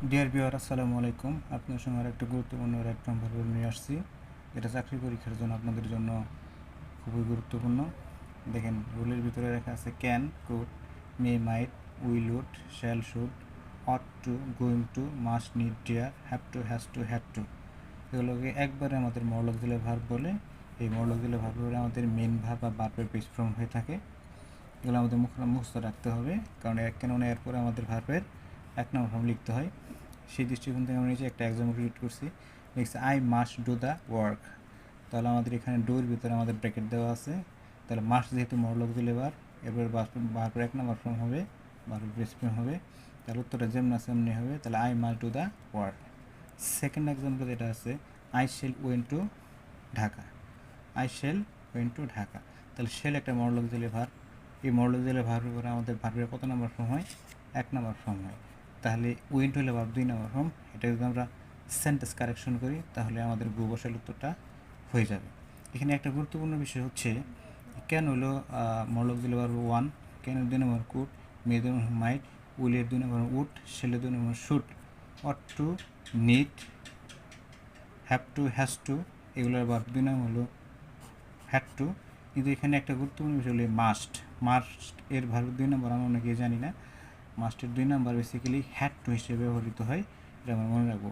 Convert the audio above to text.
Dear viewer আসসালামু আলাইকুম। আপনার সঙ্গে একটা গুরুত্বপূর্ণ এক নম্বর নিয়ে আসছি, এটা চাকরি পরীক্ষার জন্য আপনাদের জন্য খুবই গুরুত্বপূর্ণ। দেখেন, রুলের ভিতরে লেখা আছে can, could, may, might, will, would, shall, should, ought to, going to, must, need, dare, have to, has to, had to. এগুলোকে একবারে আমাদের মরলক দিলে ভার্ব বলে। এই মরলক দিলে ভার্ব বলে আমাদের মেন ভার্ব বা ভার্বের বেস ফর্ম হয়ে থাকে। এগুলো আমাদের মুখস্থ রাখতে হবে, কারণ কেননা এরপরে আমাদের ভার্বের এক নম্বর ফর্ম লিখতে হয়। সেই দৃষ্টিকোণ থেকে আমরা নিচে একটা এক্সাম্পল ক্রিয়েট করছি, লিখছি I must do the work. তাহলে আমাদের এখানে ডুর ভিতরে আমাদের ব্র্যাকেট দেওয়া আছে। তাহলে মাস্ট যেহেতু মরলক দিলে এরপর ভার্বের এক নম্বর ফর্ম হবে, ভার্বের বেস ফর্ম হবে। তাহলে উত্তরটা যেমন আছে এমনি হবে। তাহলে I must do the work. Second example যেটা আছে, I shall went to Dhaka. I shall went to Dhaka. তাহলে শেল একটা মরলক দিলে ভার্ব। এই মরলক দিলে ভার্বের পরে আমাদের ভার্বের কত নম্বর ফর্ম হয়? এক নম্বর ফর্ম হয়। তাহলে উইন্ট হলে ভার্ব 2 নম্বর ফর্ম। এটা যদি আমরা সেন্টেন্স কারেকশন করি তাহলে আমাদের বসাল উত্তরটা হয়ে যাবে। এখানে একটা গুরুত্বপূর্ণ বিষয় হচ্ছে, কেন হলো মরলক দিলে ভার্ব 1, ক্যানের 2 নম্বর কুড, মেয়ের 2 নম্বর মাইট, উইলের 2 নম্বর উড, শেলের 2 নম্বর should, ought to, need, have to, has to, এগুলোর ভার্ব 2 নম্বর হলো হ্যাড টু। কিন্তু এখানে একটা গুরুত্বপূর্ণ বিষয় হলো মাস্ট। মাস্ট এর ভার্ব 2 নম্বর আমরা অনেকেই জানি না। মাস্টের 2 নম্বর বেসিক্যালি হ্যাড টু হিসেবে ব্যবহৃত হয়, এটা আমরা মনে রাখবো।